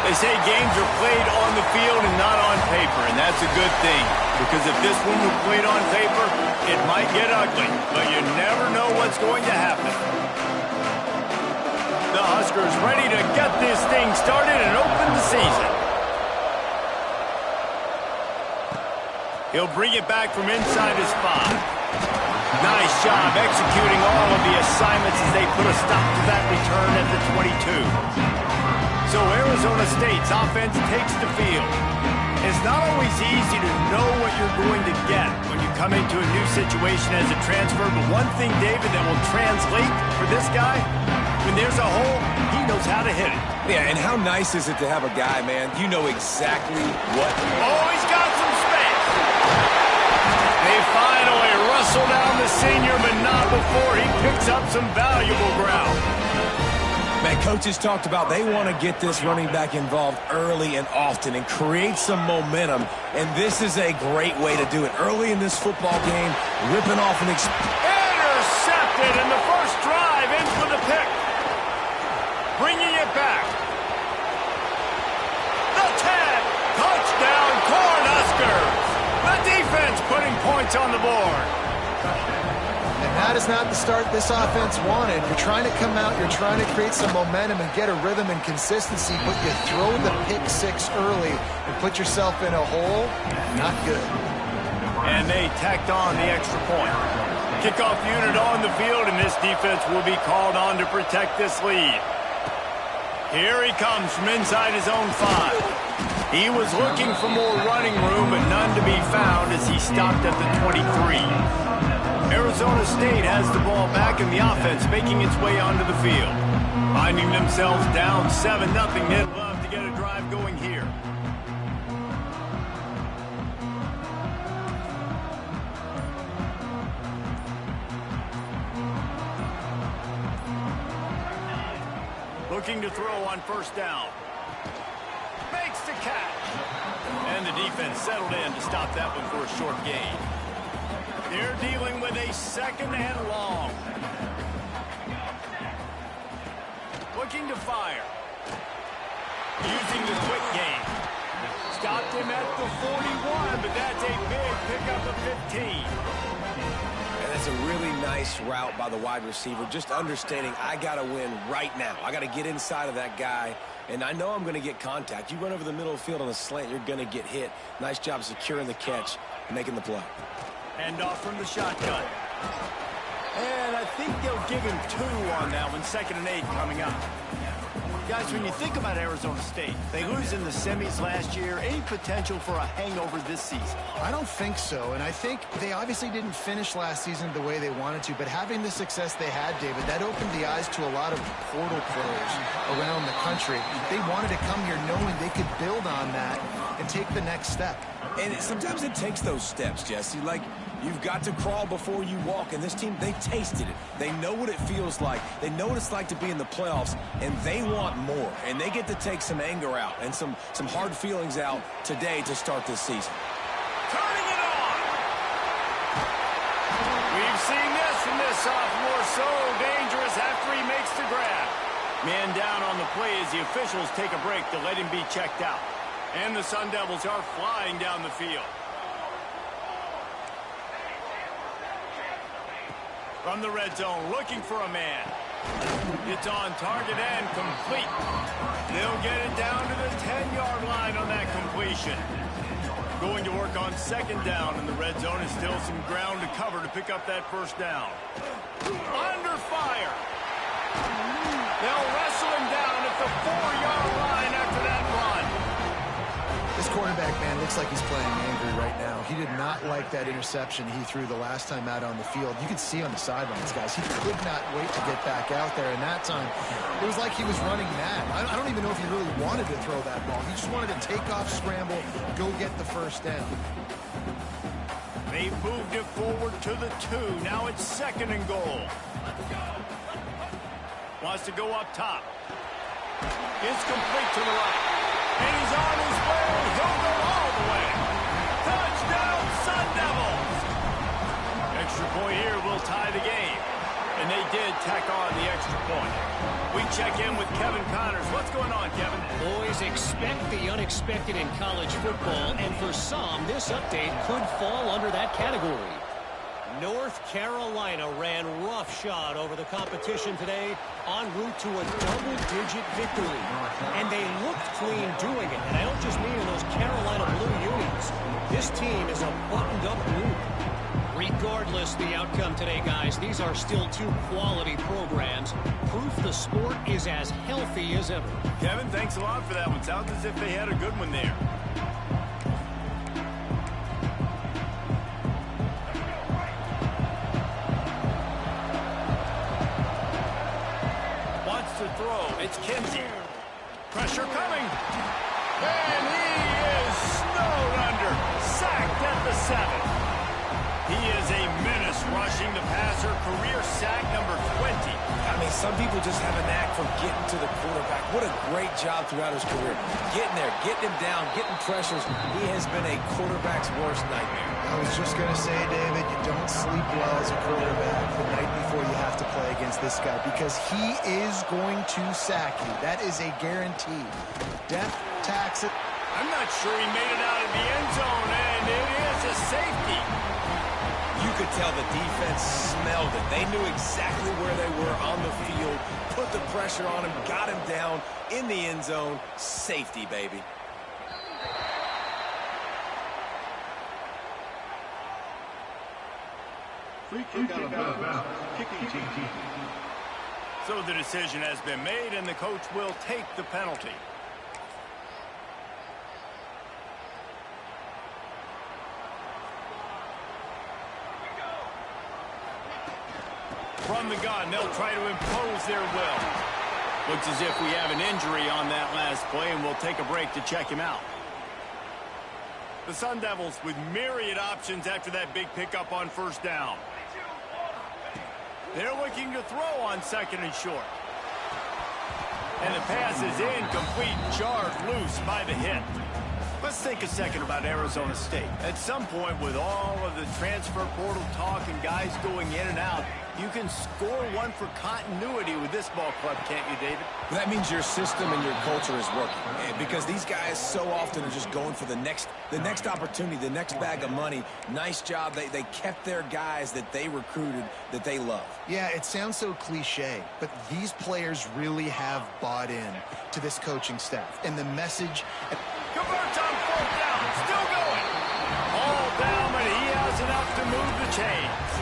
They say games are played on the field and not on paper, and that's a good thing. Because if this one were played on paper, it might get ugly, but you never know what's going to happen. The Huskers ready to get this thing started and open the season. He'll bring it back from inside his 5. Nice job executing all of the assignments as they put a stop to that return at the 22. So Arizona State's offense takes the field. It's not always easy to know what you're going to get when you come into a new situation as a transfer, but one thing, David, that will translate for this guy, when there's a hole, he knows how to hit it. Yeah, and how nice is it to have a guy, man, you know exactly what... Oh, he's got some space. They finally wrestle down the senior, but not before he picks up some valuable ground. Man, coaches talked about they want to get this running back involved early and often and create some momentum, and this is a great way to do it. Early in this football game, ripping off an... Intercepted, and the first drive ends with a pick. Bringing it back. The 10. Touchdown, Cornhuskers. The defense putting points on the board. And that is not the start this offense wanted. You're trying to come out, you're trying to create some momentum and get a rhythm and consistency, but you throw the pick 6 early and put yourself in a hole. Not good. And they tacked on the extra point. Kickoff unit on the field, and this defense will be called on to protect this lead. Here he comes from inside his own 5. He was looking for more running room, but none to be found as he stopped at the 23. Arizona State has the ball back, and the offense making its way onto the field. Finding themselves down 7-0, they'd love to get a drive going here. Looking to throw on first down. Makes the catch. And the defense settled in to stop that one for a short gain. They're dealing with a 2nd and long. Looking to fire. Using the quick game. Stopped him at the 41, but that's a big pickup of 15. And that's a really nice route by the wide receiver, just understanding I got to win right now. I got to get inside of that guy, and I know I'm going to get contact. You run over the middle of the field on a slant, you're going to get hit. Nice job securing the catch, making the play. Hand off from the shotgun. And I think they'll give him 2 on that one. 2nd and 8 coming up. Guys, when you think about Arizona State, they lose in the semis last year. Any potential for a hangover this season? I don't think so, and I think they obviously didn't finish last season the way they wanted to, but having the success they had, David, that opened the eyes to a lot of portal players around the country. They wanted to come here knowing they could build on that and take the next step. And sometimes it takes those steps, Jesse. Like, you've got to crawl before you walk, and this team, they tasted it. They know what it feels like. They know what it's like to be in the playoffs, and they want more. And they get to take some anger out and some hard feelings out today to start this season. Turning it on! We've seen this from this sophomore, so dangerous after he makes the grab. Man down on the play as the officials take a break to let him be checked out. And the Sun Devils are flying down the field. From the red zone, looking for a man. It's on target and complete. They'll get it down to the 10-yard line on that completion. Going to work on 2nd down in the red zone, and still some ground to cover to pick up that first down. Under fire. They'll wrestle him down at the 4-yard line after that run. This quarterback, man, looks like he's playing angry right now. He did not like that interception he threw the last time out on the field. You could see on the sidelines, guys, he could not wait to get back out there. And that time, it was like he was running mad. I don't even know if he really wanted to throw that ball. He just wanted to take off, scramble, go get the first down. They moved it forward to the 2. Now it's 2nd and goal. Wants to go up top. It's complete to the right. And he's on his way. He'll go all the way. Touchdown, Sun Devils. Extra point here will tie the game. And they did tack on the extra point. We check in with Kevin Connors. What's going on, Kevin? Boys, expect the unexpected in college football, and for some, this update could fall under that category. North Carolina ran roughshod over the competition today en route to a double-digit victory. And they looked clean doing it. And I don't just mean in those Carolina blue unis. This team is a buttoned-up group. Regardless the outcome today, guys, these are still two quality programs. Proof the sport is as healthy as ever. Kevin, thanks a lot for that one. Sounds as if they had a good one there. Wants to throw. It's Kinsey. Pressure coming. And he is snowed under. Sacked at the 7. He is a menace rushing the passer. Career sack number 20. I mean, some people just have a knack for getting to the quarterback. What a great job throughout his career. Getting there, getting him down, getting pressures. He has been a quarterback's worst nightmare. I was just going to say, David, you don't sleep well as a quarterback the night before you have to play against this guy because he is going to sack you. That is a guarantee. Death tax it. I'm not sure he made it out of the end zone, and it is a safety. You could tell the defense smelled it. They knew exactly where they were on the field, put the pressure on him, got him down in the end zone. Safety, baby. Free kick out of bounds. Kicking team. So the decision has been made, and the coach will take the penalty. From the gun, they'll try to impose their will. Looks as if we have an injury on that last play, and we'll take a break to check him out. The Sun Devils with myriad options after that big pickup on first down. They're looking to throw on second and short. And the pass is incomplete, jarred loose by the hit. Let's think a second about Arizona State. At some point, with all of the transfer portal talk and guys going in and out, you can score one for continuity with this ball club, can't you, David? That means your system and your culture is working. Because these guys so often are just going for the next opportunity, the next bag of money. Nice job. They kept their guys that they recruited, that they love. Yeah, it sounds so cliche, but these players really have bought in to this coaching staff. And the message... Converts on fourth down. Still going. All down, but he has enough to move the chains.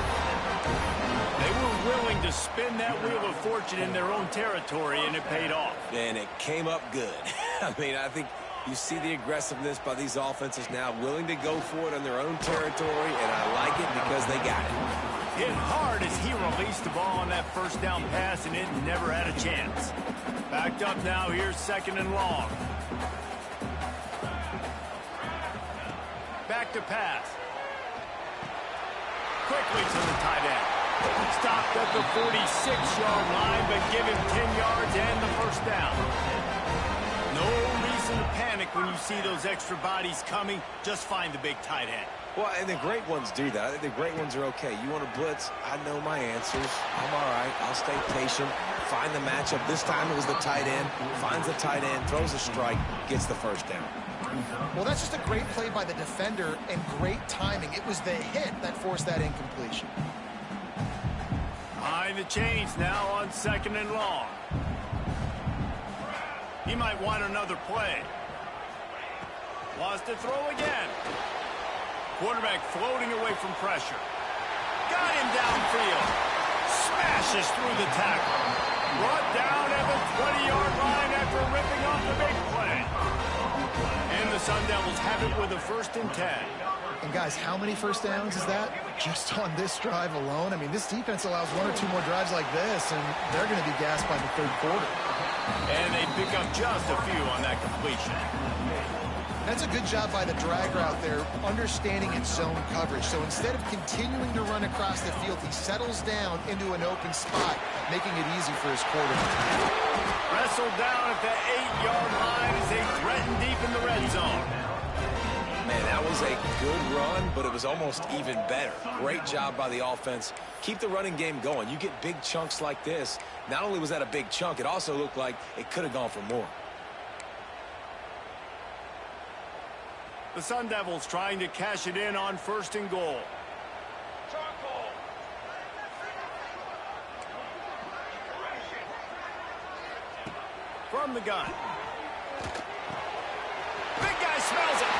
They were willing to spin that wheel of fortune in their own territory, and it paid off. And it came up good. I mean, I think you see the aggressiveness by these offenses now, willing to go for it in their own territory, and I like it because they got it. Hit hard as he released the ball on that first down pass, and it never had a chance. Backed up now, here's second and long. Back to pass. Quickly to the tight end. Stopped at the 46-yard line, but give him 10 yards and the first down. No reason to panic when you see those extra bodies coming. Just find the big tight end. Well, and the great ones do that. I think the great ones are okay. You want to blitz? I know my answers. I'm all right. I'll stay patient. Find the matchup. This time it was the tight end. Finds the tight end, throws a strike, gets the first down. Well, that's just a great play by the defender and great timing. It was the hit that forced that incompletion. Behind the chains now on second and long. He might want another play. Wants to throw again. Quarterback floating away from pressure. Got him downfield. Smashes through the tackle. Brought down at the 20-yard line after ripping off the big play. And the Sun Devils have it with a 1st and 10. And guys, how many first downs is that? Just on this drive alone? I mean, this defense allows 1 or 2 more drives like this, and they're going to be gassed by the 3rd quarter. And they pick up just a few on that completion. That's a good job by the drag route there, understanding its zone coverage. So instead of continuing to run across the field, he settles down into an open spot, making it easy for his quarterback. Wrestled down at the 8-yard line as they threaten deep in the red zone. Man, that was a good run, but it was almost even better. Great job by the offense. Keep the running game going. You get big chunks like this. Not only was that a big chunk, it also looked like it could have gone for more. The Sun Devils trying to cash it in on 1st and goal. From the gun. Big guy smells it.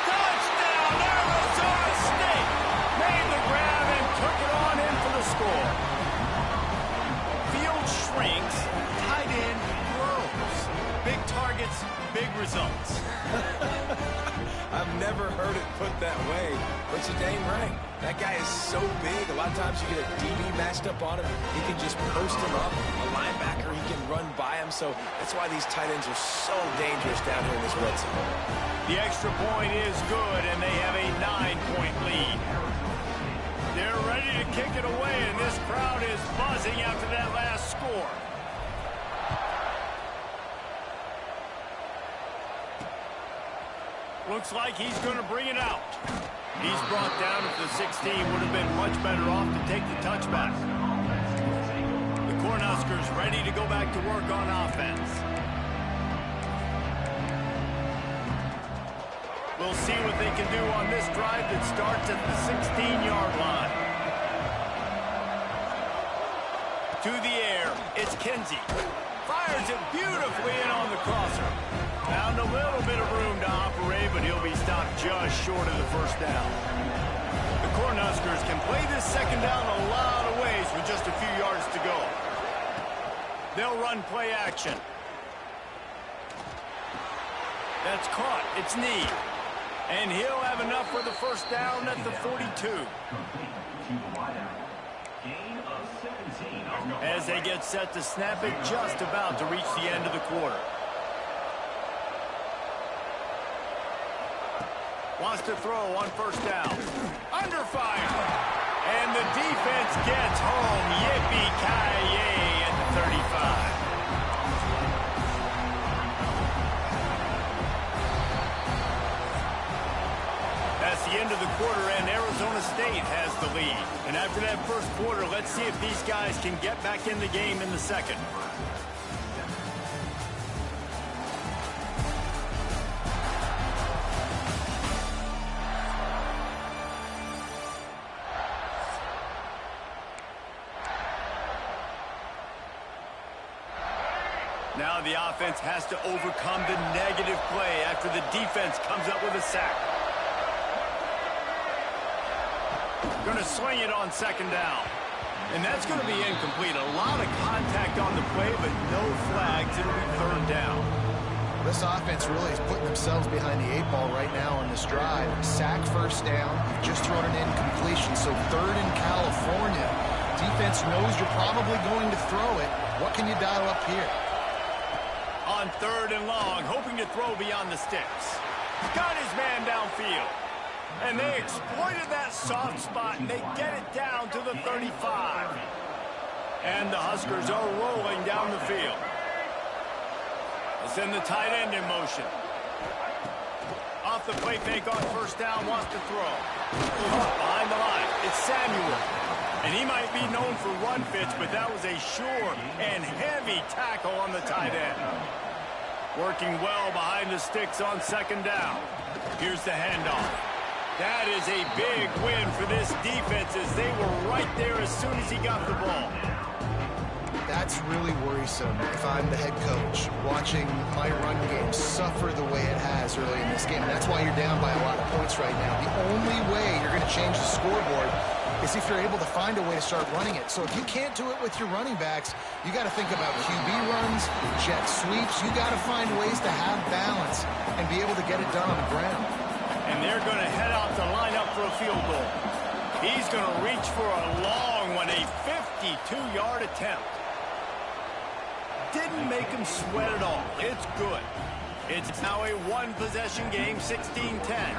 Touchdown, Arizona State. Made the grab and took it on in for the score. Field shrinks, tight end grows. Big targets, big results. I've never heard it put that way, but you're dang right. That guy is so big. A lot of times you get a DB matched up on him. He can just post him up. A linebacker, he can run by him. So that's why these tight ends are so dangerous down here in this red zone. The extra point is good, and they have a 9-point lead. They're ready to kick it away, and this crowd is buzzing after that last score. Looks like he's going to bring it out. He's brought down at the 16. Would have been much better off to take the touchback. The Cornhuskers ready to go back to work on offense. We'll see what they can do on this drive that starts at the 16-yard line. To the air, it's Kinsey. Fires it beautifully in on the crosser. Found a little bit of room to operate, but he'll be stopped just short of the 1st down. The Cornhuskers can play this 2nd down a lot of ways with just a few yards to go. They'll run play action. That's caught. It's Need. And he'll have enough for the 1st down at the 42. As they get set to snap it, just about to reach the end of the quarter. Wants to throw on 1st down. Under fire. And the defense gets home. Yippee-ki-yay at the 35. That's the end of the quarter, and Arizona State has the lead. And after that 1st quarter, let's see if these guys can get back in the game in the 2nd. Now the offense has to overcome the negative play after the defense comes up with a sack. Going to swing it on 2nd down. And that's going to be incomplete. A lot of contact on the play, but no flags. It'll be 3rd down. This offense really is putting themselves behind the 8 ball right now on this drive. Sack 1st down. You've just thrown an incompletion, so 3rd in California. Defense knows you're probably going to throw it. What can you dial up here? On 3rd and long, hoping to throw beyond the sticks. Got his man downfield. And they exploited that soft spot, and they get it down to the 35. And the Huskers are rolling down the field. They'll send the tight end in motion. Off the play fake on 1st down, wants to throw. Behind the line, it's Samuel. And he might be known for run fits, but that was a sure and heavy tackle on the tight end. Working well behind the sticks on 2nd down. Here's the handoff. That is a big win for this defense as they were right there as soon as he got the ball. That's really worrisome if I'm the head coach, watching my run game suffer the way it has early in this game. And that's why you're down by a lot of points right now. The only way you're going to change the scoreboard is if you're able to find a way to start running it. So if you can't do it with your running backs, you got to think about QB runs, jet sweeps. You got to find ways to have balance and be able to get it done on the ground. And they're going to head out to line up for a field goal. He's going to reach for a long one, a 52-yard attempt. Didn't make him sweat at all. It's good. It's now a one-possession game, 16-10.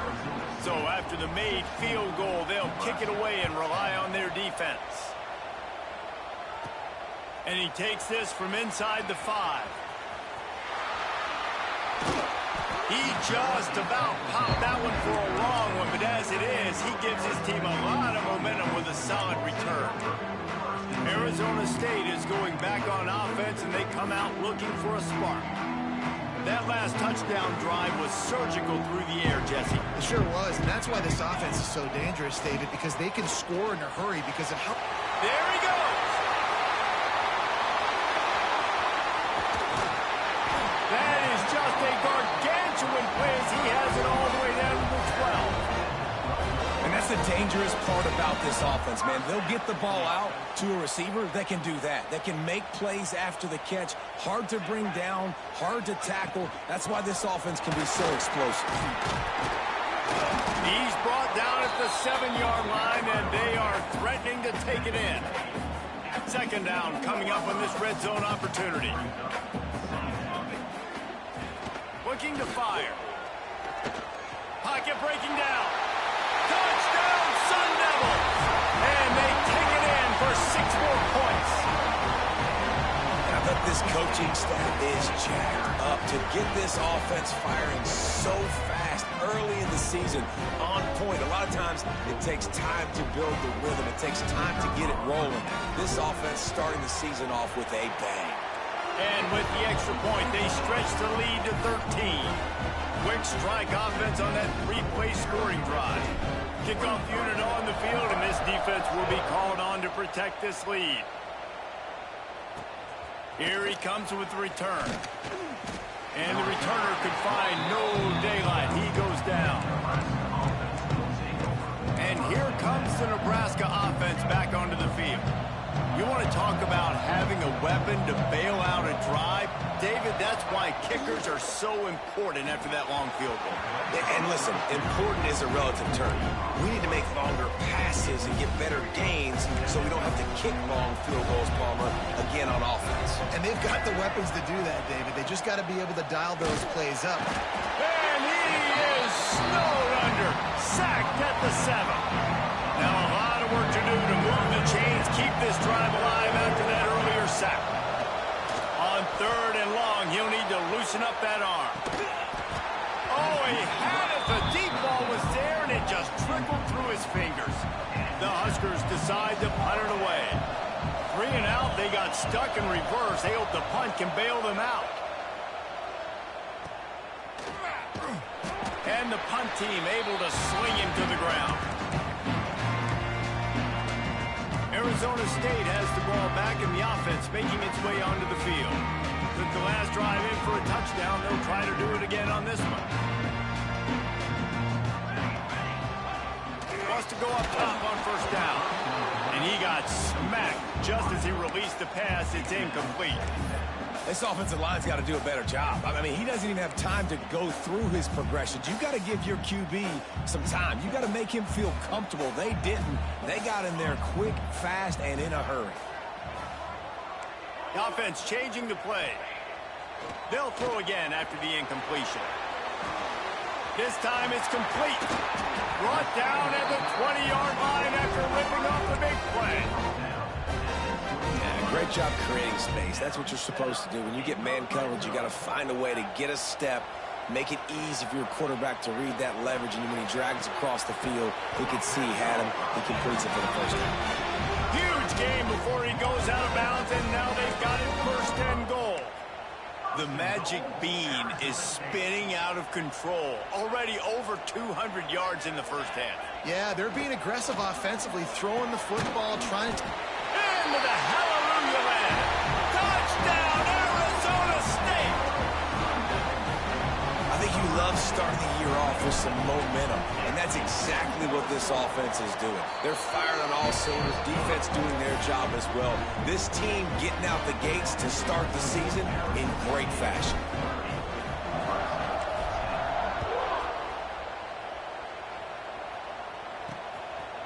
So after the made field goal, they'll kick it away and rely on their defense. And he takes this from inside the 5. He just about popped that one for a long one, but as it is, he gives his team a lot of momentum with a solid return. Arizona State is going back on offense, and they come out looking for a spark. That last touchdown drive was surgical through the air, Jesse. It sure was, and that's why this offense is so dangerous, David, because they can score in a hurry because of how... There he goes! That is just a gargantuan play as he has it all the way down to the 12. And that's the dangerous part about this offense, man. They'll get the ball out to a receiver. They can do that. They can make plays after the catch. Hard to bring down, hard to tackle. That's why this offense can be so explosive. He's brought down at the 7-yard line, and they are threatening to take it in. Second down coming up on this red zone opportunity. Looking to fire. Pocket breaking down. Touchdown, Sun Devils! And they take it in for 6 more points. I bet this coaching staff is jacked up to get this offense firing so fast early in the season. On point. A lot of times it takes time to build the rhythm. It takes time to get it rolling. This offense starting the season off with a bang. And with the extra point, they stretch the lead to 13. Quick strike offense on that 3-play scoring drive. Kickoff unit on the field, and this defense will be called on to protect this lead. Here he comes with the return. And the returner could find no daylight. He goes down. And here comes the Nebraska offense back onto the field. You want to talk about having a weapon to bail out a drive? David, that's why kickers are so important after that long field goal. And listen, important is a relative term. We need to make longer passes and get better gains so we don't have to kick long field goals, Palmer, again on offense. And they've got the weapons to do that, David. They just got to be able to dial those plays up. And he is snowed under. Sacked at the 7. Now a lot of work to do to move the chains, keep this drive alive after that earlier sack. On 3rd and long, he'll need to loosen up that arm. Oh, he had it. The deep ball was there, and it just trickled through his fingers. The Huskers decide to punt it away. 3 and out, they got stuck in reverse. They hope the punt can bail them out. And the punt team able to swing him to the ground. Arizona State has the ball back, and the offense making its way onto the field. Took the last drive in for a touchdown. They'll try to do it again on this one. Wants to go up top on 1st down. And he got smacked just as he released the pass. It's incomplete. This offensive line's got to do a better job. I mean, he doesn't even have time to go through his progressions. You've got to give your QB some time. You've got to make him feel comfortable. They didn't. They got in there quick, fast, and in a hurry. The offense changing the play. They'll throw again after the incompletion. This time it's complete. Brought down at the 20-yard line after ripping off the big play. Great job creating space. That's what you're supposed to do. When you get man coverage, you got to find a way to get a step, make it easy for your quarterback to read that leverage, and when he drags across the field, he could see he had him. He completes it for the first time. Huge game before he goes out of bounds, and now they've got it 1st and goal. The magic bean is spinning out of control. Already over 200 yards in the first half. Yeah, they're being aggressive offensively, throwing the football, trying to... Into the hallelujah land. Touchdown, Arizona State! I think you love starting the year off with some momentum, and that's exactly what this offense is doing. They're firing on all cylinders, defense doing their job as well. This team getting out the gates to start the season in great fashion.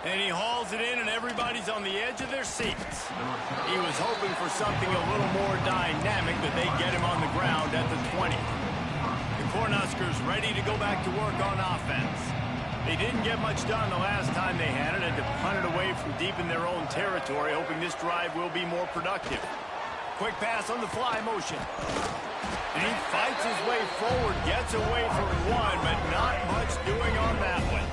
And he hauls it in, and everybody's on the edge of their seats. He was hoping for something a little more dynamic, that they get him on the ground at the 20. The Cornhuskers ready to go back to work on offense. They didn't get much done the last time they had it, and to punt it away from deep in their own territory, hoping this drive will be more productive. Quick pass on the fly motion. And he fights fights his way forward, gets away from one, but not much doing on that one.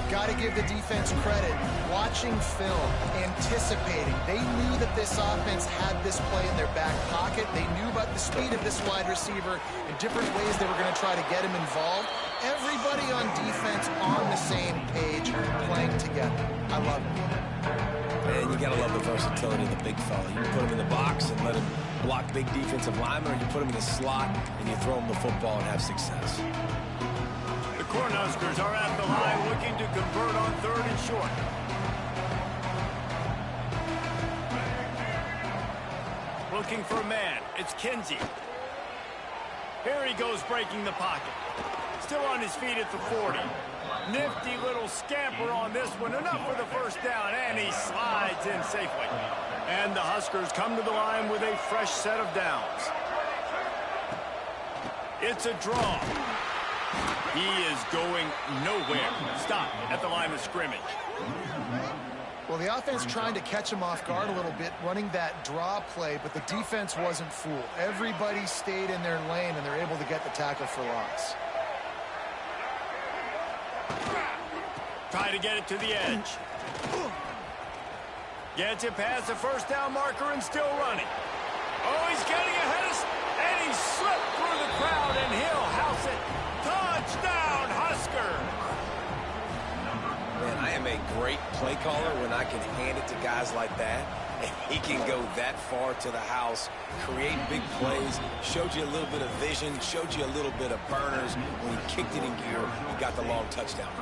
Got to give the defense credit. Watching film, anticipating. They knew that this offense had this play in their back pocket. They knew about the speed of this wide receiver and different ways they were going to try to get him involved. Everybody on defense on the same page, playing together. I love it. Man, you got to love the versatility of the big fella. You can put him in the box and let him block big defensive linemen, or you put him in the slot and you throw him the football and have success. The Cornhuskers are at the line looking to convert on 3rd and short. Looking for a man. It's Kinsey. Here he goes breaking the pocket. Still on his feet at the 40. Nifty little scamper on this one. Enough for the first down, and he slides in safely. And the Huskers come to the line with a fresh set of downs. It's a draw. He is going nowhere. Stop at the line of scrimmage. Well, the offense trying to catch him off guard a little bit, running that draw play, but the defense wasn't fooled. Everybody stayed in their lane, and they're able to get the tackle for loss. Try to get it to the edge. Gets it past the first down marker and still running. Oh, he's getting ahead of... And he slipped through the crowd, and he'll house it. Touchdown, Husker! Man, I am a great play caller when I can hand it to guys like that. And he can go that far to the house, create big plays, showed you a little bit of vision, showed you a little bit of burners. When he kicked it in gear, he got the long touchdown.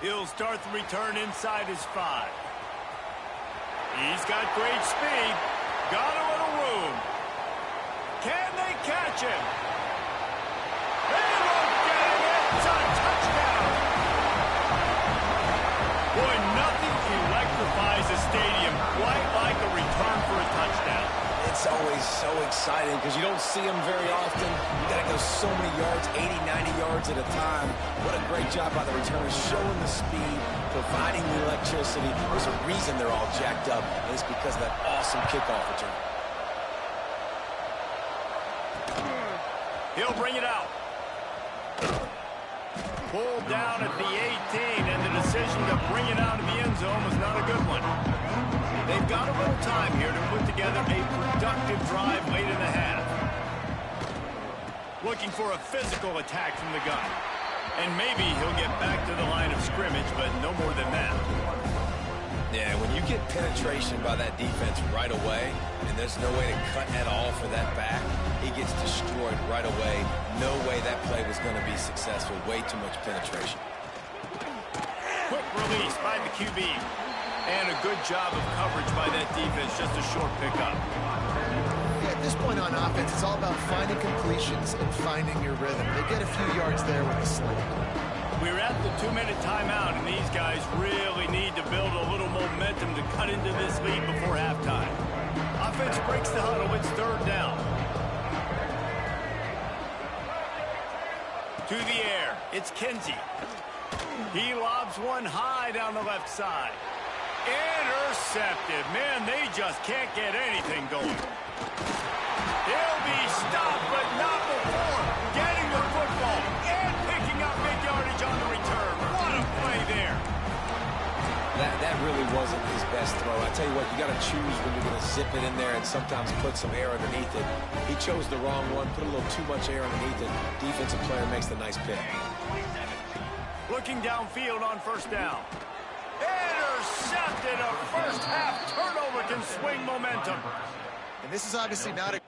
He'll start the return inside his 5. He's got great speed. Got a little room. Can they catch him? They won't get him. It's a touchdown. Boy, nothing electrifies a stadium quite like a return for a touchdown. It's always so exciting because you don't see them very often. You got to go so many yards, 80, 90 yards at a time. What a great job by the returners, showing the speed, providing the electricity. There's a reason they're all jacked up, and it's because of that awesome kickoff return. He'll bring it out. Pulled down at the 18, and the decision to bring it out of the end zone was not a good one. They've got a little time here to put together a productive drive late in the half. Looking for a physical attack from the gun. And maybe he'll get back to the line of scrimmage, but no more than that. Yeah, when you get penetration by that defense right away, and there's no way to cut at all for that back, he gets destroyed right away. No way that play was going to be successful. Way too much penetration. Quick release by the QB. And a good job of coverage by that defense, just a short pickup. Yeah, at this point on offense, it's all about finding completions and finding your rhythm. They get a few yards there with a slant. We're at the 2-minute timeout, and these guys really need to build a little momentum to cut into this lead before halftime. Offense breaks the huddle. It's 3rd down. To the air. It's Kinsey. He lobs one high down the left side. Intercepted. Man, they just can't get anything going. He'll be stopped, but not before getting the football and picking up big yardage on the return. What a play there. That really wasn't his best throw. I tell you what, you got to choose when you're going to zip it in there and sometimes put some air underneath it. He chose the wrong one, put a little too much air underneath it. Defensive player makes the nice pick. Looking downfield on 1st down. Intercepted. A first half turnover can swing momentum. And this is obviously not a...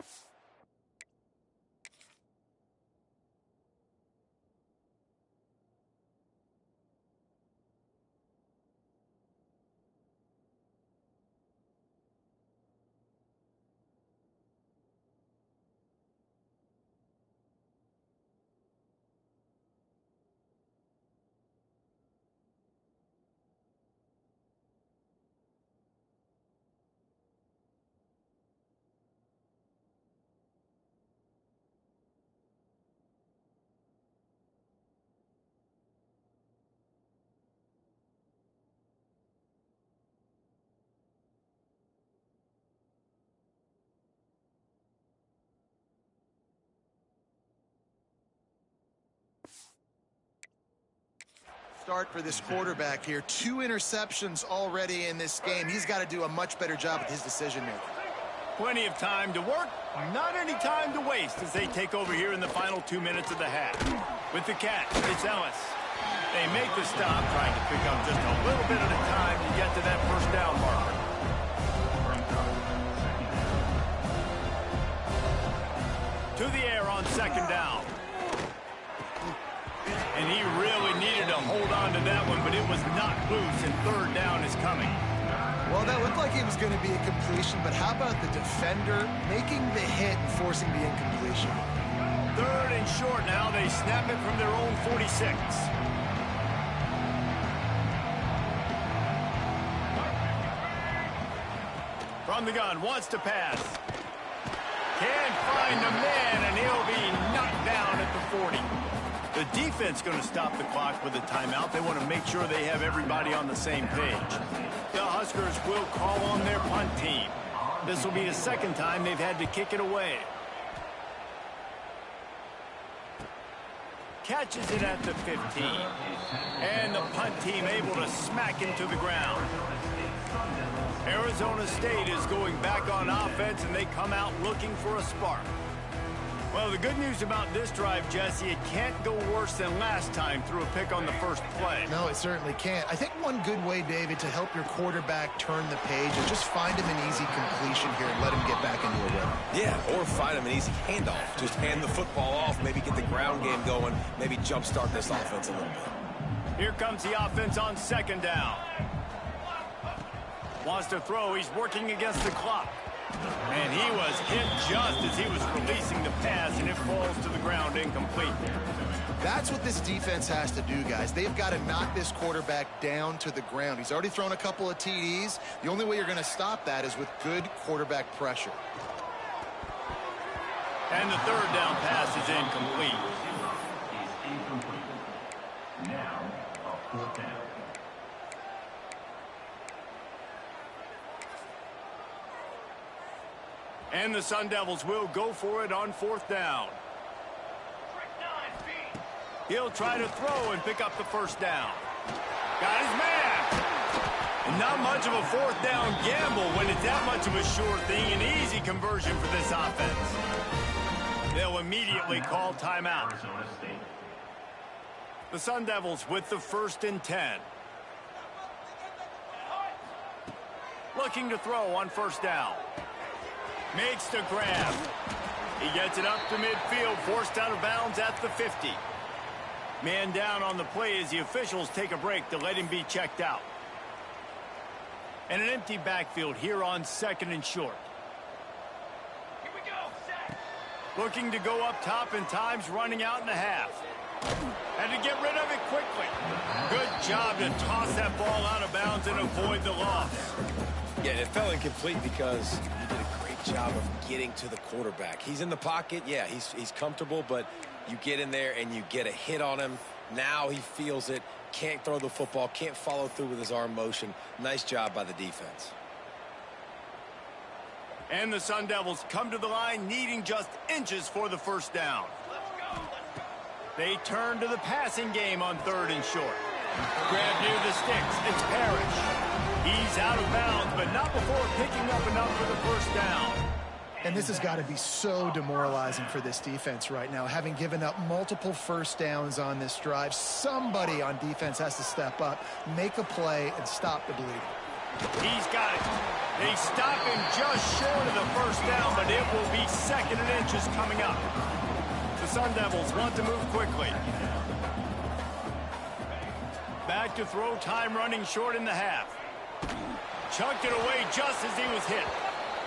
Start for this quarterback here. 2 interceptions already in this game. He's got to do a much better job with his decision-making. Plenty of time to work, not any time to waste as they take over here in the final 2 minutes of the half. With the catch, it's Ellis. They make the stop, trying to pick up just a little bit at a time to get to that first down marker. To the air on second down. And he really needed to hold on to that one, but it was not loose, and third down is coming. Well, that looked like it was going to be a completion, but how about the defender making the hit and forcing the incompletion? Third and short now. They snap it from their own 46. From the gun, wants to pass. Can't find a man, and he'll be knocked down at the 40. The defense going to stop the clock with a timeout. They want to make sure they have everybody on the same page. The Huskers will call on their punt team. This will be the second time they've had to kick it away. Catches it at the 15. And the punt team able to smack him to the ground. Arizona State is going back on offense, and they come out looking for a spark. Well, the good news about this drive, Jesse, it can't go worse than last time through a pick on the first play. No, it certainly can't. I think one good way, David, to help your quarterback turn the page is just find him an easy completion here and let him get back into a rhythm. Yeah, or find him an easy handoff. Just hand the football off, maybe get the ground game going, maybe jumpstart this offense a little bit. Here comes the offense on second down. Wants to throw. He's working against the clock. And he was hit just as he was releasing the pass, and it falls to the ground incomplete. That's what this defense has to do, guys. They've got to knock this quarterback down to the ground. He's already thrown a couple of TDs. The only way you're going to stop that is with good quarterback pressure. And the third down pass is incomplete. Now, a 4th down. And the Sun Devils will go for it on 4th down. He'll try to throw and pick up the first down. Got his man. And not much of a 4th down gamble when it's that much of a sure thing. An easy conversion for this offense. They'll immediately call timeout. The Sun Devils with the 1st and 10. Looking to throw on 1st down. Makes the grab. He gets it up to midfield, forced out of bounds at the 50. Man down on the play as the officials take a break to let him be checked out. And an empty backfield here on 2nd and short. Here we go, set. Looking to go up top, and time's running out in the half. Had to get rid of it quickly. Good job to toss that ball out of bounds and avoid the loss. Yeah, it fell incomplete because you did a great job of getting to the quarterback. He's in the pocket. Yeah, he's comfortable, but you get in there and you get a hit on him. Now he feels it. Can't throw the football. Can't follow through with his arm motion. Nice job by the defense. And the Sun Devils come to the line needing just inches for the first down. They turn to the passing game on 3rd and short. Grab near the sticks. It's Parrish. He's out of bounds, but not before picking up enough for the first down. And this has got to be so demoralizing for this defense right now. Having given up multiple first downs on this drive, somebody on defense has to step up, make a play, and stop the bleeding. He's got it. They stop him just short of the first down, but it will be 2nd and inches coming up. The Sun Devils want to move quickly. Back to throw, time running short in the half. Chucked it away just as he was hit.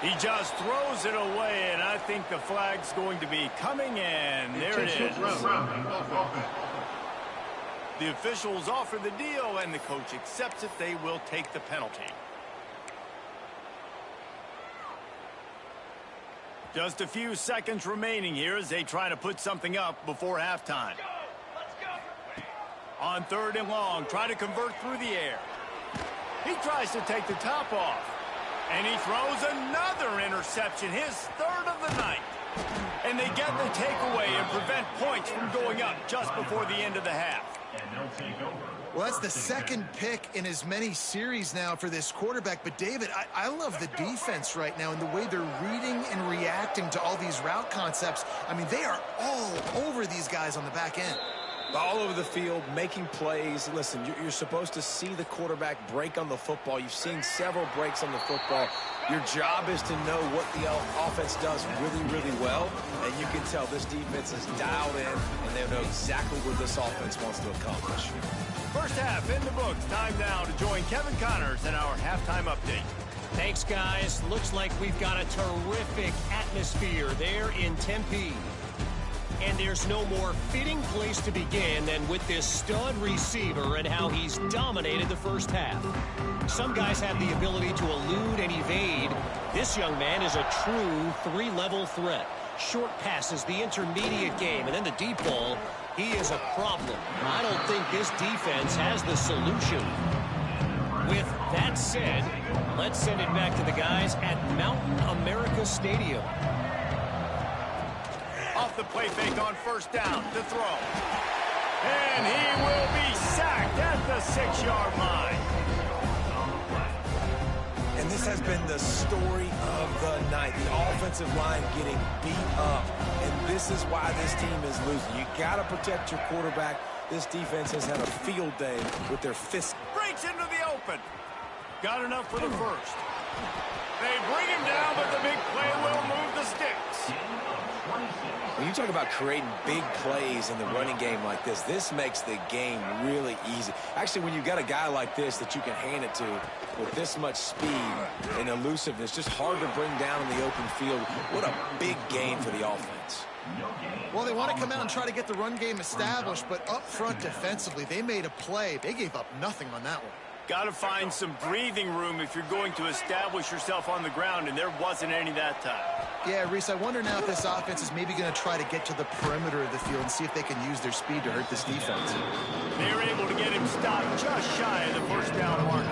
He just throws it away, and I think the flag's going to be coming, and there it is. The officials offer the deal, and the coach accepts it. They will take the penalty. Just a few seconds remaining here as they try to put something up before halftime. On 3rd and long, try to convert through the air. He tries to take the top off. And he throws another interception, his 3rd of the night. And they get the takeaway and prevent points from going up just before the end of the half. And they'll take over Well, that's the second pick in as many series now for this quarterback. But, David, I love the defense right now and the way they're reading and reacting to all these route concepts. I mean, they are all over these guys on the back end. All over the field, making plays. Listen, you're supposed to see the quarterback break on the football. You've seen several breaks on the football. Your job is to know what the offense does really, really well. And you can tell this defense is dialed in, and they know exactly what this offense wants to accomplish. First half in the books. Time now to join Kevin Connors in our halftime update. Thanks, guys. Looks like we've got a terrific atmosphere there in Tempe. And there's no more fitting place to begin than with this stud receiver and how he's dominated the first half. Some guys have the ability to elude and evade. This young man is a true three-level threat. Short passes, the intermediate game, and then the deep ball. He is a problem. I don't think this defense has the solution. With that said, let's send it back to the guys at Mountain America Stadium. Off the play fake on first down to throw. And he will be sacked at the 6-yard line. And this has been the story of the night. The offensive line getting beat up. And this is why this team is losing. You got to protect your quarterback. This defense has had a field day with their fists. Breaks into the open. Got enough for the first. They bring him down, but the big play will move the sticks. When you talk about creating big plays in the running game like this makes the game really easy. Actually, when you've got a guy like this that you can hand it to with this much speed and elusiveness, just hard to bring down in the open field. What a big gain for the offense. Well, they want to come out and try to get the run game established, but up front defensively, they made a play. They gave up nothing on that one. Got to find some breathing room if you're going to establish yourself on the ground, and there wasn't any that time. Yeah, Reese, I wonder now if this offense is maybe going to try to get to the perimeter of the field and see if they can use their speed to hurt this defense. They were able to get him stopped just shy of the first down marker.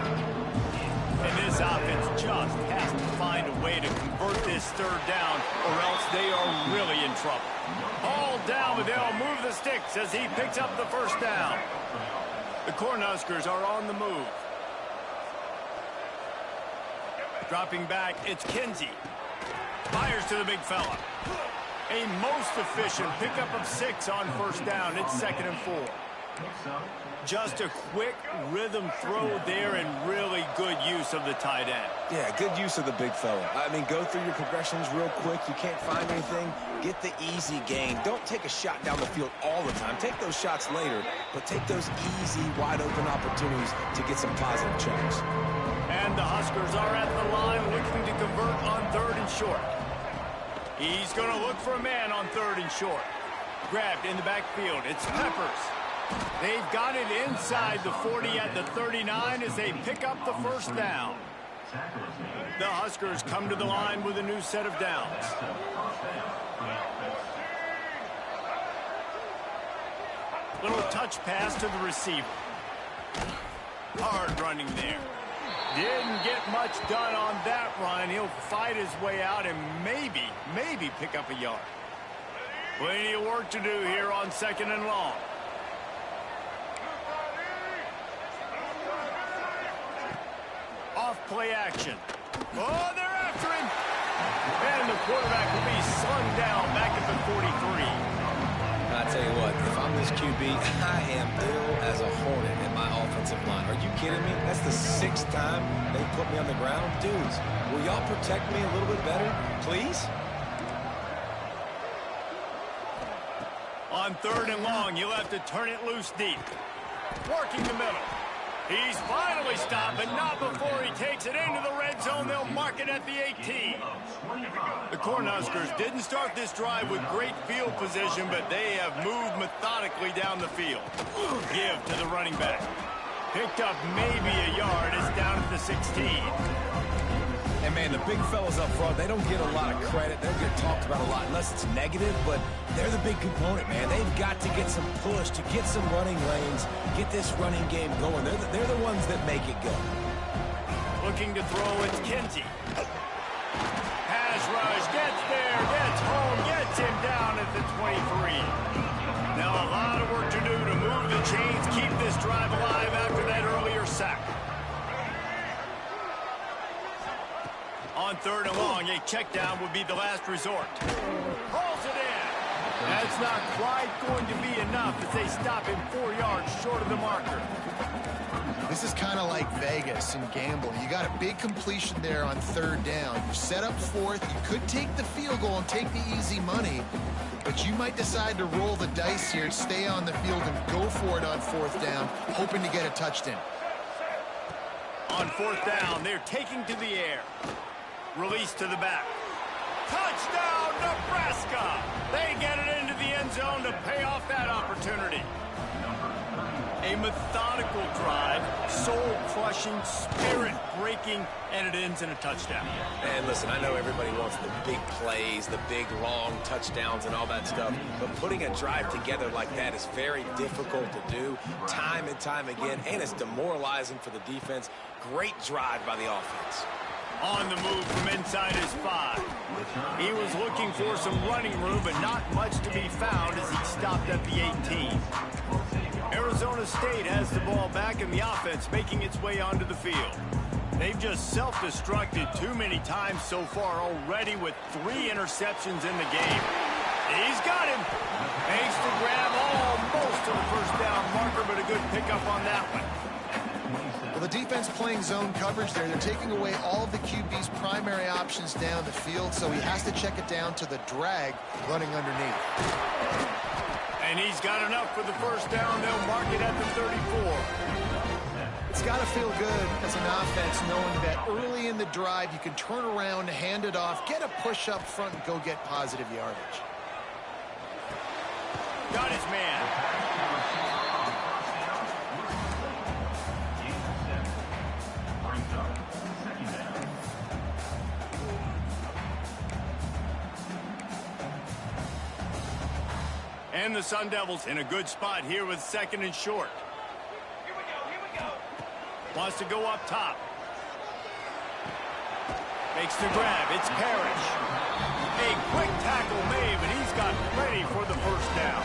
And this offense just has to find a way to convert this third down, or else they are really in trouble. All down, but they'll move the sticks as he picks up the first down. The Cornhuskers are on the move. Dropping back, it's Kinsey. Fires to the big fella. A most efficient pickup of 6 on first down. It's 2nd and 4. Just a quick rhythm throw there and really good use of the tight end. Yeah, good use of the big fella. I mean, go through your progressions real quick. You can't find anything. Get the easy gain. Don't take a shot down the field all the time. Take those shots later, but take those easy, wide-open opportunities to get some positive checks. And the Huskers are at the line looking to convert on 3rd and short. He's going to look for a man on 3rd and short. Grabbed in the backfield. It's Peppers. They've got it inside the 40 at the 39 as they pick up the first down. The Huskers come to the line with a new set of downs. Little touch pass to the receiver. Hard running there. Didn't get much done on that run. He'll fight his way out and maybe pick up a yard. Plenty of work to do here on 2nd and long. Off play action. Oh, they're after him. And the quarterback will be slung down back at the 43. I tell you what, if I'm this QB, I am ill as a hornet in my offensive line. Are you kidding me? That's the 6th time they put me on the ground. Dudes, will y'all protect me a little bit better, please? On 3rd and long, you'll have to turn it loose deep. Working the middle. He's finally stopped, but not before he takes it into the red zone. They'll mark it at the 18. The Cornhuskers didn't start this drive with great field position, but they have moved methodically down the field. Give to the running back. Picked up maybe a yard. It's down at the 16. And, man, the big fellas up front, they don't get a lot of credit. They don't get talked about a lot unless it's negative, but they're the big component, man. They've got to get some push, to get some running lanes, get this running game going. They're the ones that make it go. Looking to throw, it's Kinsey. Pass rush, gets there, gets home, gets him down at the 23. Now a lot of work to do to move the chains, keep this drive alive On 3rd and long, a check down would be the last resort. Hauls it in. That's not quite going to be enough as they stop him 4 yards short of the marker. This is kind of like Vegas and gambling. You got a big completion there on 3rd down. You set up 4th. You could take the field goal and take the easy money, but you might decide to roll the dice here, stay on the field, and go for it on 4th down, hoping to get a touchdown. On 4th down, they're taking to the air. Release to the back. Touchdown, Nebraska! They get it into the end zone to pay off that opportunity. A methodical drive, soul-crushing, spirit-breaking, and it ends in a touchdown. And listen, I know everybody wants the big plays, the big, long touchdowns and all that stuff, but putting a drive together like that is very difficult to do time and time again, and it's demoralizing for the defense. Great drive by the offense. On the move from inside his 5. He was looking for some running room, but not much to be found as he stopped at the 18. Arizona State has the ball back and the offense making its way onto the field. They've just self-destructed too many times so far already with 3 interceptions in the game. He's got him. Makes the grab almost to the 1st down marker, but a good pickup on that one. Well, the defense playing zone coverage there. They're taking away all of the QB's primary options down the field, so he has to check it down to the drag running underneath. And he's got enough for the 1st down. They'll mark it at the 34. It's got to feel good as an offense knowing that early in the drive you can turn around, hand it off, get a push up front, and go get positive yardage. Got his man. And the Sun Devils in a good spot here with 2nd and short. Here we go. Wants to go up top. Makes the grab. It's Parrish. A quick tackle made, but he's got plenty for the 1st down.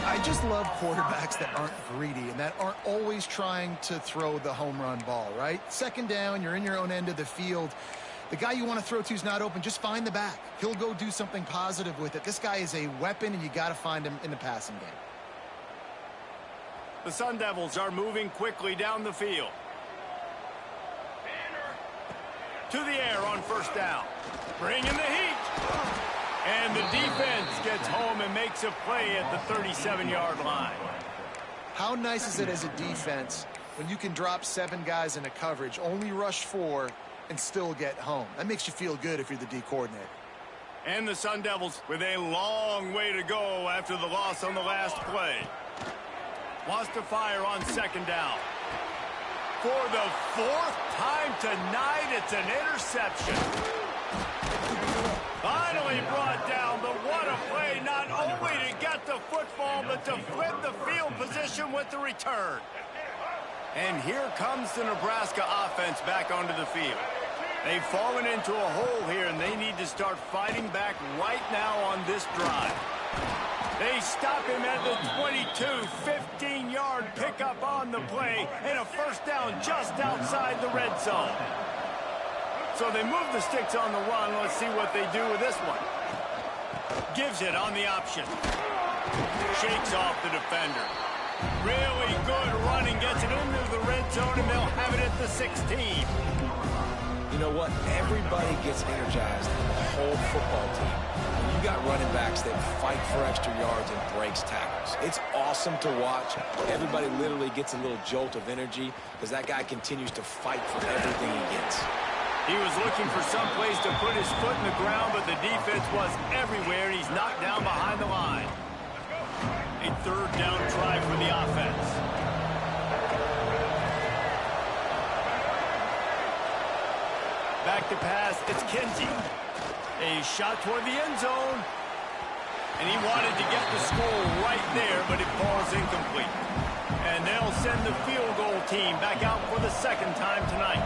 I just love quarterbacks that aren't greedy and that aren't always trying to throw the home run ball, right? 2nd down, you're in your own end of the field. The guy you want to throw to is not open. Just find the back. He'll go do something positive with it. This guy is a weapon, and you got to find him in the passing game. The Sun Devils are moving quickly down the field. To the air on 1st down. Bringing the heat. And the defense gets home and makes a play at the 37-yard line. How nice is it as a defense when you can drop 7 guys in a coverage, only rush 4, and still get home? That makes you feel good if you're the D coordinator. And the Sun Devils with a long way to go after the loss on the last play. Wants to fire on 2nd down. For the 4th time tonight, it's an interception. Finally brought down, but what a play, not only to get the football, but to flip the field position with the return. And here comes the Nebraska offense back onto the field. They've fallen into a hole here, and they need to start fighting back right now on this drive. They stop him at the 22, 15-yard pickup on the play, and a 1st down just outside the red zone. So they move the sticks on the run. Let's see what they do with this one. Gives it on the option. Shakes off the defender. Really good running, gets it into the red zone, and they'll have it at the 16. You know what? Everybody gets energized in the whole football team. You got running backs that fight for extra yards and breaks tackles. It's awesome to watch. Everybody literally gets a little jolt of energy because that guy continues to fight for everything he gets. He was looking for some place to put his foot in the ground, but the defense was everywhere, and he's knocked down behind the line. A 3rd down try for the offense. Back to pass, it's Kinsey. A shot toward the end zone. And he wanted to get the score right there, but it falls incomplete. And they'll send the field goal team back out for the 2nd time tonight.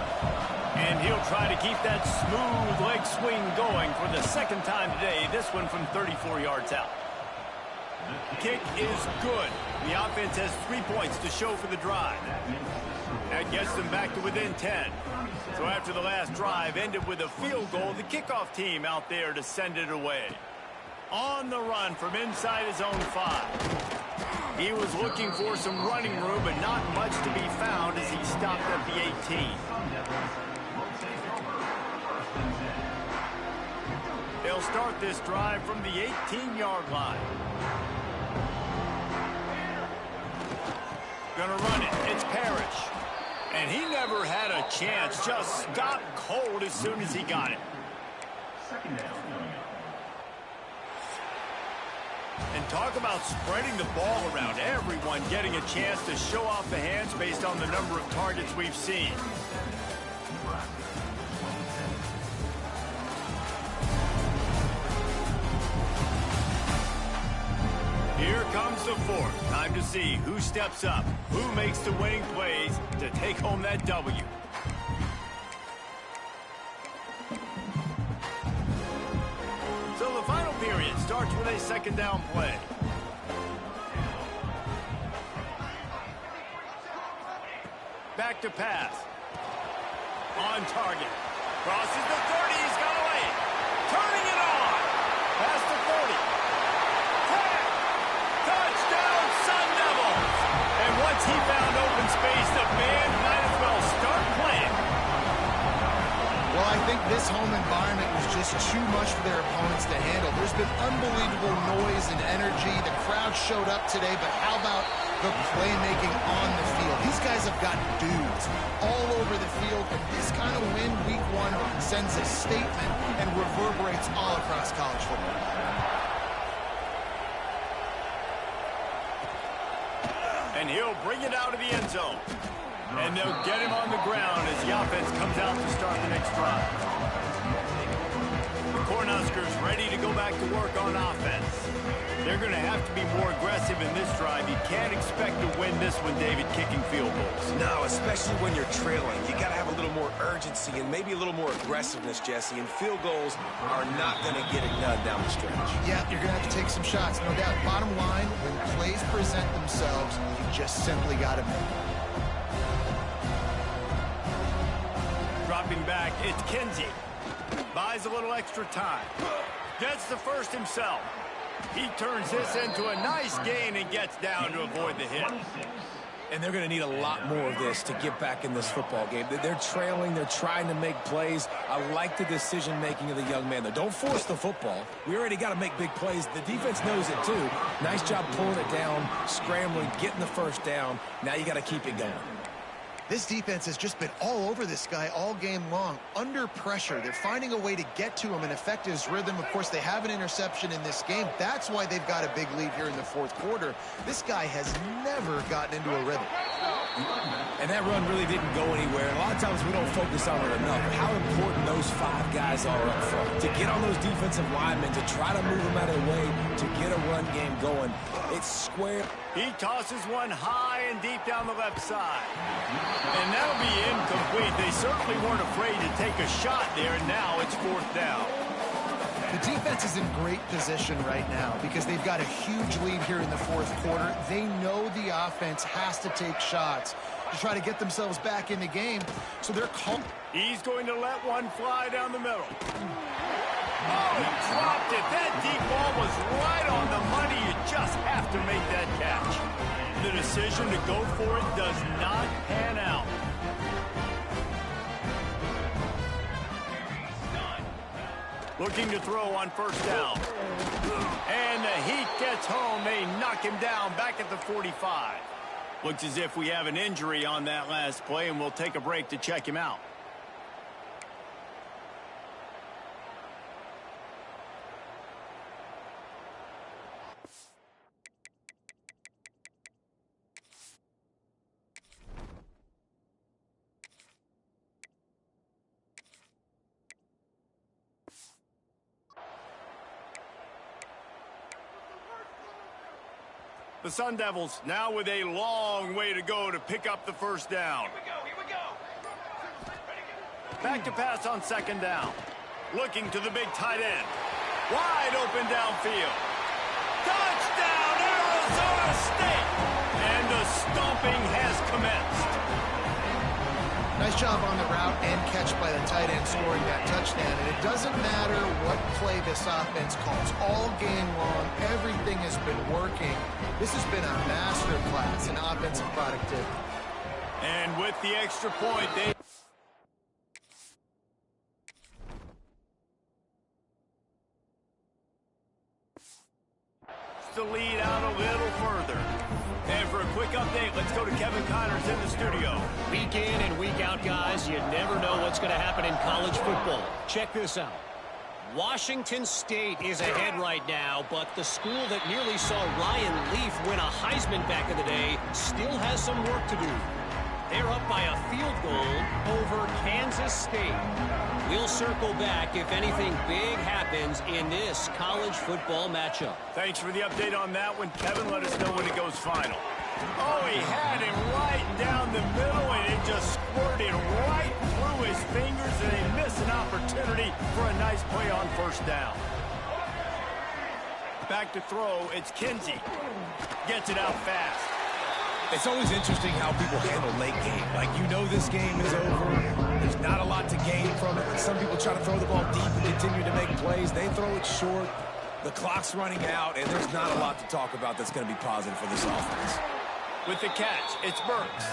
And he'll try to keep that smooth leg swing going for the 2nd time today, this one from 34 yards out. Kick is good. The offense has 3 points to show for the drive. That gets them back to within 10. So after the last drive ended with a field goal, the kickoff team out there to send it away. On the run from inside his own 5. He was looking for some running room, but not much to be found as he stopped at the 18. They'll start this drive from the 18-yard line. Gonna run it. It's Parrish. And he never had a chance. Just stopped cold as soon as he got it. And talk about spreading the ball around. Everyone getting a chance to show off the hands based on the number of targets we've seen. Here comes the fourth. Time to see who steps up, who makes the winning plays to take home that W. So the final period starts with a second down play. Back to pass. On target. Crosses the 30. He's got away. Turning it on. Past the 40. Touchdown, Sun Devils! And once he found open space, the band might as well start playing. Well, I think this home environment was just too much for their opponents to handle. There's been unbelievable noise and energy. The crowd showed up today, but how about the playmaking on the field? These guys have got dudes all over the field, and this kind of win week 1 sends a statement and reverberates all across college football. And he'll bring it out of the end zone. And they'll get him on the ground as the offense comes out to start the next drive. The Cornhuskers ready to go back to work on offense. They're going to have to be more aggressive in this drive. You can't expect to win this one, David, kicking field goals. No, especially when you're trailing. You got to have a little more urgency and maybe a little more aggressiveness, Jesse. And field goals are not going to get it done down the stretch. Yeah, you're going to have to take some shots, no doubt. Bottom line, when plays present themselves, you just simply got to make them. Dropping back, it's Kinsey. Buys a little extra time. Gets the first himself. He turns this into a nice gain and gets down to avoid the hit. And they're going to need a lot more of this to get back in this football game. They're trailing. They're trying to make plays. I like the decision-making of the young man, though. Don't force the football. We already got to make big plays. The defense knows it, too. Nice job pulling it down, scrambling, getting the first down. Now you got to keep it going. This defense has just been all over this guy all game long. Under pressure, they're finding a way to get to him and affect his rhythm. Of course, they have an interception in this game. That's why they've got a big lead here in the fourth quarter. This guy has never gotten into a rhythm. And that run really didn't go anywhere. And a lot of times we don't focus on it enough. How important those 5 guys are up front. To get on those defensive linemen, to try to move them out of the way, to get a run game going. It's square. He tosses one high and deep down the left side. And that'll be incomplete. They certainly weren't afraid to take a shot there, and now it's fourth down. The defense is in great position right now because they've got a huge lead here in the fourth quarter. They know the offense has to take shots to try to get themselves back in the game. So they're called. He's going to let one fly down the middle. Oh, he dropped it. That deep ball was right on the money. You just have to make that catch. The decision to go for it does not pan out. Looking to throw on first down. And the heat gets home. They knock him down back at the 45. Looks as if we have an injury on that last play, and we'll take a break to check him out. The Sun Devils now with a long way to go to pick up the first down. Here we go. Back to pass on second down. Looking to the big tight end. Wide open downfield. Touchdown, Arizona State. And the stomping has commenced. Nice job on the route and catch by the tight end scoring that touchdown. And it doesn't matter what play this offense calls. All game long, everything has been working. This has been a master class in offensive productivity. And with the extra point, they... to lead out a little further. And for a quick update, let's go to Kevin Connors in the studio. Week in and week out, guys, you never know what's going to happen in college football. Check this out. Washington State is ahead right now, but the school that nearly saw Ryan Leaf win a Heisman back in the day still has some work to do. They're up by a field goal over Kansas State. We'll circle back if anything big happens in this college football matchup. Thanks for the update on that one, Kevin. Let us know when it goes final. Oh, he had him right down the middle, and it just squirted right through his fingers, and they miss an opportunity for a nice play on first down. Back to throw, it's Kinsey. Gets it out fast. It's always interesting how people handle late game. Like, you know this game is over. There's not a lot to gain from it. Some people try to throw the ball deep and continue to make plays. They throw it short. The clock's running out, and there's not a lot to talk about that's going to be positive for this offense. With the catch, it's Burks.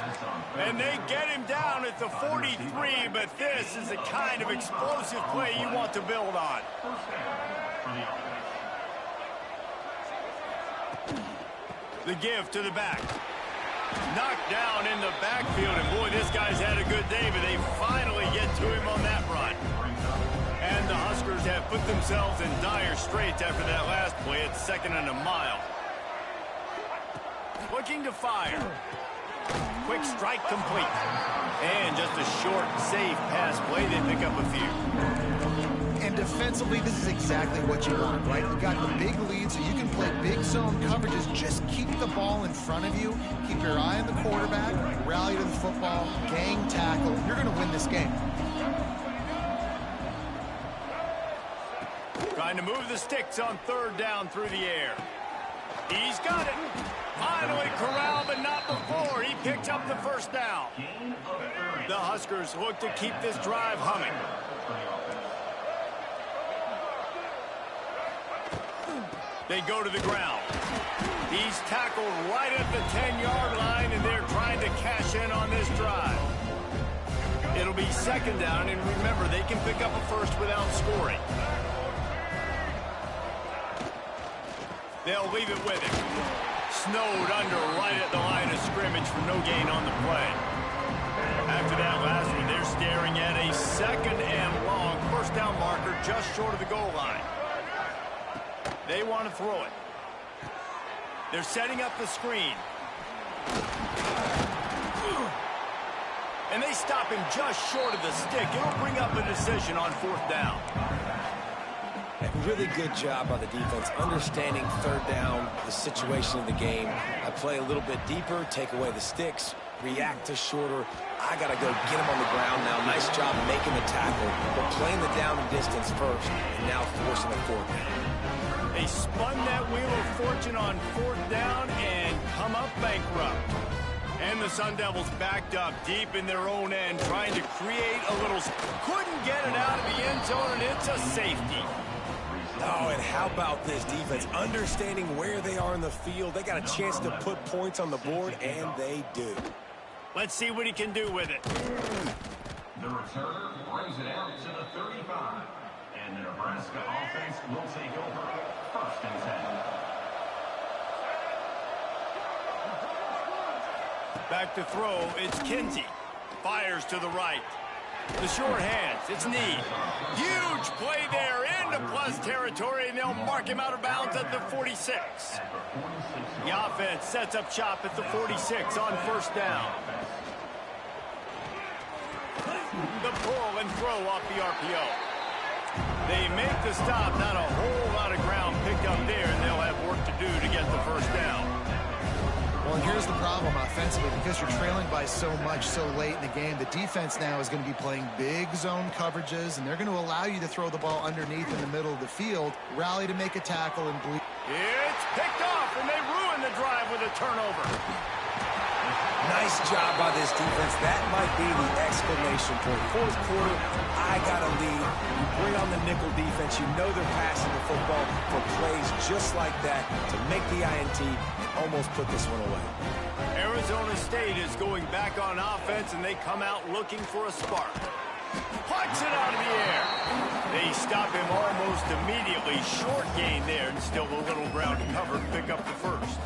And they get him down at the 43, but this is the kind of explosive play you want to build on. The give to the back. Knocked down in the backfield, and boy, this guy's had a good day, but they finally get to him on that run. And the Huskers have put themselves in dire straits after that last play at 2nd and a mile. Looking to fire. Quick strike complete. And just a short, safe pass play. They pick up a few. And defensively, this is exactly what you want, right? You got the big lead, so you can play big zone coverages. Just keep the ball in front of you. Keep your eye on the quarterback. Rally to the football. Gang tackle. You're going to win this game. Trying to move the sticks on 3rd down through the air. He's got it. Finally corralled, but not before. He picked up the first down. The Huskers look to keep this drive humming. They go to the ground. He's tackled right at the 10-yard line, and they're trying to cash in on this drive. It'll be 2nd down, and remember, they can pick up a first without scoring. They'll leave it with him. Snowed under right at the line of scrimmage for no gain on the play. After that last one, they're staring at a 2nd and long first down marker just short of the goal line. They want to throw it. They're setting up the screen. And they stop him just short of the stick. It'll bring up a decision on 4th down. A really good job by the defense understanding 3rd down, the situation of the game. I play a little bit deeper, take away the sticks, react to shorter. I got to go get him on the ground now. Nice job making the tackle, but playing the down and distance first, and now forcing a 4th down. They spun that wheel of fortune on 4th down and come up bankrupt. And the Sun Devils backed up deep in their own end, trying to create a little... Couldn't get it out of the end zone, and it's a safety. Oh, and how about this defense? Understanding where they are in the field. They got a chance to put points on the board, and they do. Let's see what he can do with it. The returner brings it out to the 35. And the Nebraska offense will take over 1st and 10. Back to throw, it's Kinsey. Fires to the right. The short hands, it's Need. Huge play there into plus territory, and they'll mark him out of bounds at the 46. The offense sets up shop at the 46 on 1st down. The pull and throw off the RPO. They make the stop, not a whole lot of ground picked up there, and they'll have work to do to get the 1st down. Well, and here's the problem offensively. Because you're trailing by so much so late in the game, the defense now is going to be playing big zone coverages, and they're going to allow you to throw the ball underneath in the middle of the field, rally to make a tackle, and bleed. It's picked off, and they ruin the drive with a turnover. Nice job by this defense. That might be the exclamation point. Fourth quarter, I got a lead. You bring on the nickel defense. You know they're passing the football for plays just like that to make the INT and almost put this one away. Arizona State is going back on offense, and they come out looking for a spark. Plucks it out of the air. They stop him almost immediately. Short gain there, and still a little ground to cover to pick up the first.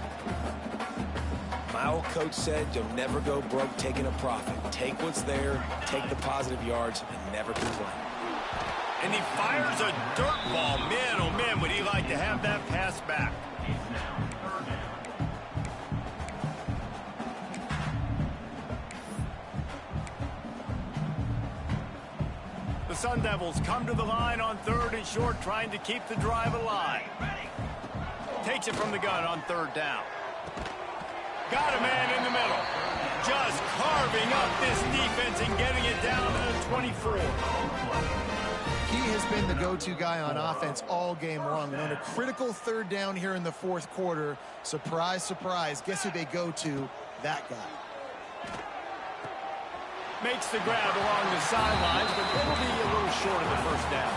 My old coach said you'll never go broke taking a profit. Take what's there, take the positive yards, and never complain. And he fires a dirt ball. Man, oh man, would he like to have that pass back. The Sun Devils come to the line on 3rd and short, trying to keep the drive alive. Takes it from the gun on 3rd down. Got a man in the middle. Just carving up this defense and getting it down to the 24. He has been the go-to guy on offense all game long. And on a critical 3rd down here in the 4th quarter, surprise, surprise, guess who they go to? That guy. Makes the grab along the sidelines, but it'll be a little short of the 1st down.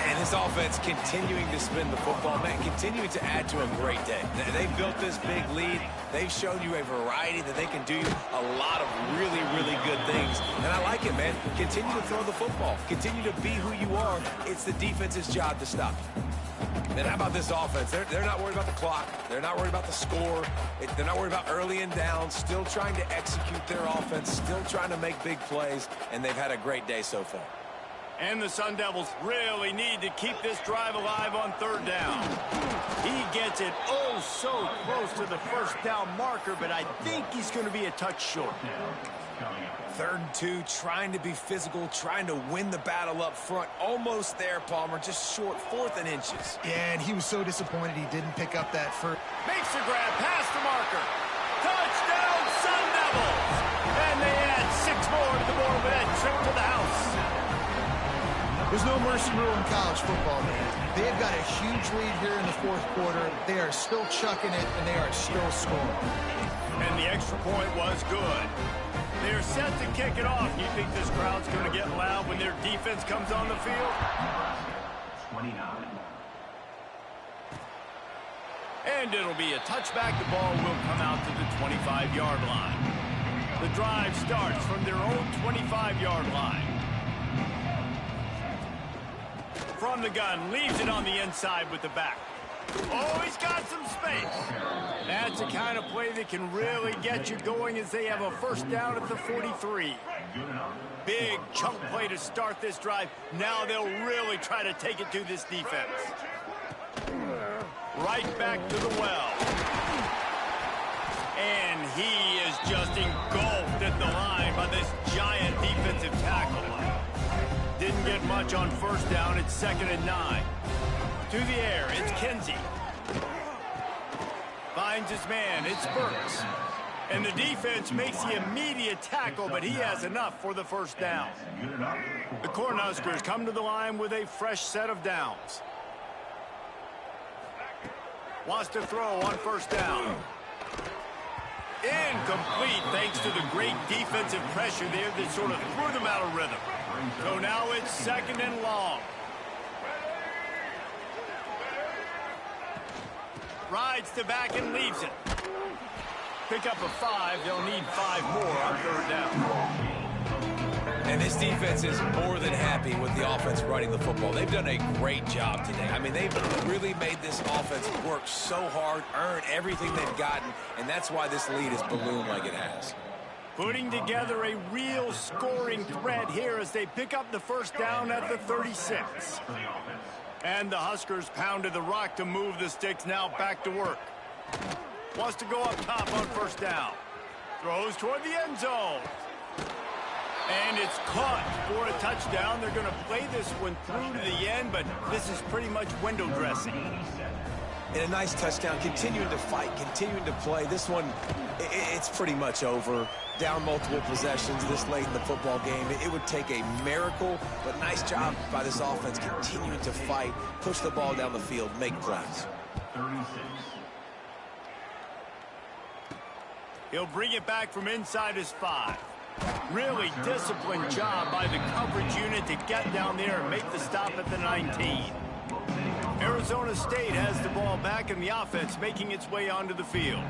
And his offense continuing to spin the football, man, continuing to add to a great day. They've built this big lead. They've shown you a variety that they can do a lot of really, really good things. And I like it, man. Continue to throw the football. Continue to be who you are. It's the defense's job to stop you. And how about this offense? They're not worried about the clock. They're not worried about the score. They're not worried about early and down. Still trying to execute their offense. Still trying to make big plays. And they've had a great day so far. And the Sun Devils really need to keep this drive alive on 3rd down. He gets it oh so close to the 1st down marker, but I think he's going to be a touch short. 3rd and 2, trying to be physical, trying to win the battle up front. Almost there, Palmer, just short, 4th and inches. Yeah, and he was so disappointed he didn't pick up that first. Makes the grab, past the marker. Touchdown, Sun Devils! And they add 6 more to the board with that trip to the house. There's no mercy rule in college football, man. They've got a huge lead here in the 4th quarter. They are still chucking it, and they are still scoring. And the extra point was good. They're set to kick it off. You think this crowd's going to get loud when their defense comes on the field? 29. And it'll be a touchback. The ball will come out to the 25-yard line. The drive starts from their own 25-yard line. From the gun, leaves it on the inside with the back. Oh, he's got some space. That's the kind of play that can really get you going as they have a 1st down at the 43. Big chunk play to start this drive. Now they'll really try to take it to this defense. Right back to the well. And he is just engulfed at the line by this giant defensive tackle. Didn't get much on 1st down. It's 2nd and 9. To the air, it's Kinsey. Finds his man, it's Burks. And the defense makes the immediate tackle, but he has enough for the 1st down. The Cornhuskers come to the line with a fresh set of downs. Wants to throw on 1st down. Incomplete thanks to the great defensive pressure there that sort of threw them out of rhythm. So now it's 2nd and long. Rides to back and leaves it. Pick up a 5. They'll need 5 more on 3rd down. And this defense is more than happy with the offense running the football. They've done a great job today. I mean, they've really made this offense work so hard, earn everything they've gotten, and that's why this lead has ballooned like it has. Putting together a real scoring threat here as they pick up the 1st down at the 36. And the Huskers pounded the rock to move the sticks. Now back to work. Wants to go up top on 1st down. Throws toward the end zone. And it's caught for a touchdown. They're going to play this one through to the end, but this is pretty much window dressing. And a nice touchdown, continuing to fight, continuing to play. This one, it's pretty much over. Down multiple possessions this late in the football game. It would take a miracle, but nice job by this offense continuing to fight, push the ball down the field, make plays. 36. He'll bring it back from inside his 5. Really disciplined job by the coverage unit to get down there and make the stop at the 19. Arizona State has the ball back in the offense, making its way onto the field.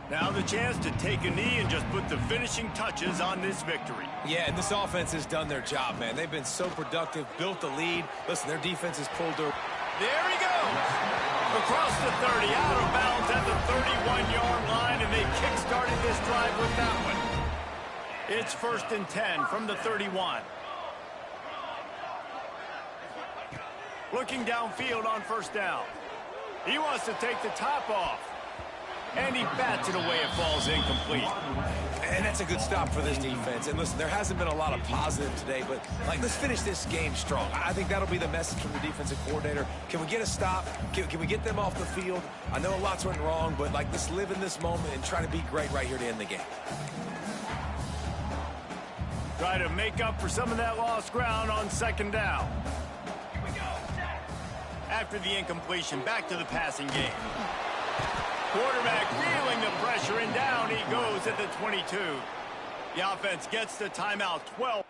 Now the chance to take a knee and just put the finishing touches on this victory. Yeah, and this offense has done their job, man. They've been so productive, built the lead. Listen, their defense has pulled their... There he goes! Across the 30, out of bounds at the 31-yard line, and they kick-started this drive with that one. It's 1st and 10 from the 31. Looking downfield on 1st down. He wants to take the top off. And he bats it away. It falls incomplete. And that's a good stop for this defense. And listen, there hasn't been a lot of positive today, but let's finish this game strong. I think that'll be the message from the defensive coordinator. Can we get a stop? Can we get them off the field? I know a lot's went wrong, but let's live in this moment and try to be great right here to end the game. Try to make up for some of that lost ground on 2nd down. After the incompletion, back to the passing game. Quarterback feeling the pressure, and down he goes at the 22. The offense gets the timeout. 12.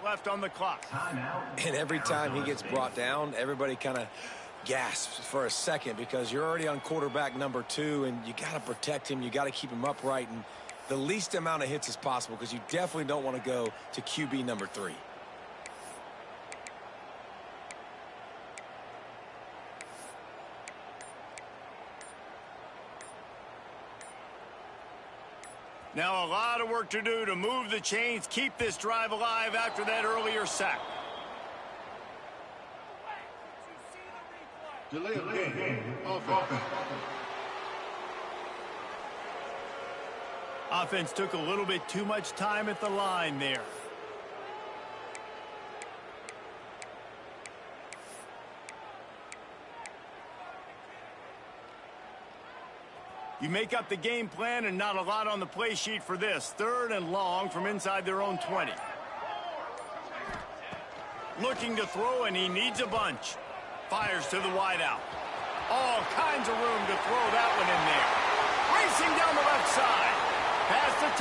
Left on the clock. And every time he gets brought down, everybody kind of gasps for a second because you're already on quarterback number 2, and you got to protect him. You got to keep him upright and the least amount of hits as possible because you definitely don't want to go to QB number 3. Now a lot of work to do to move the chains, keep this drive alive after that earlier sack. Delay of game. Offense. Offense took a little bit too much time at the line there. You make up the game plan and not a lot on the play sheet for this. 3rd and long from inside their own 20. Looking to throw, and he needs a bunch. Fires to the wideout. All kinds of room to throw that one in there. Racing down the left side. Past the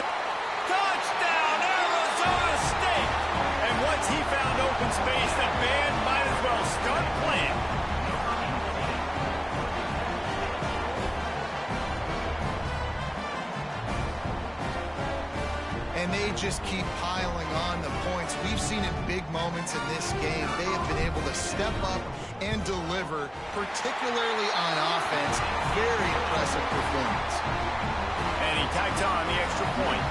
touchdown, Arizona State! And once he found open space, the band might as well start playing. And they just keep piling on the points. We've seen in big moments in this game, they have been able to step up and deliver, particularly on offense. Very impressive performance. And he tacked on the extra point.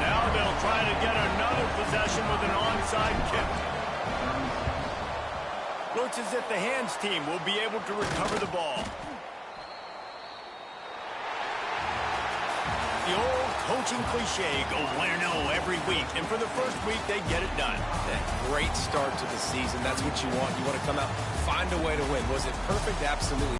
Now they'll try to get another possession with an onside kick. Looks as if the hands team will be able to recover the ball. The old coaching cliche, go win or no every week. And for the first week, they get it done. Great start to the season. That's what you want. You want to come out, find a way to win. Was it perfect? Absolutely.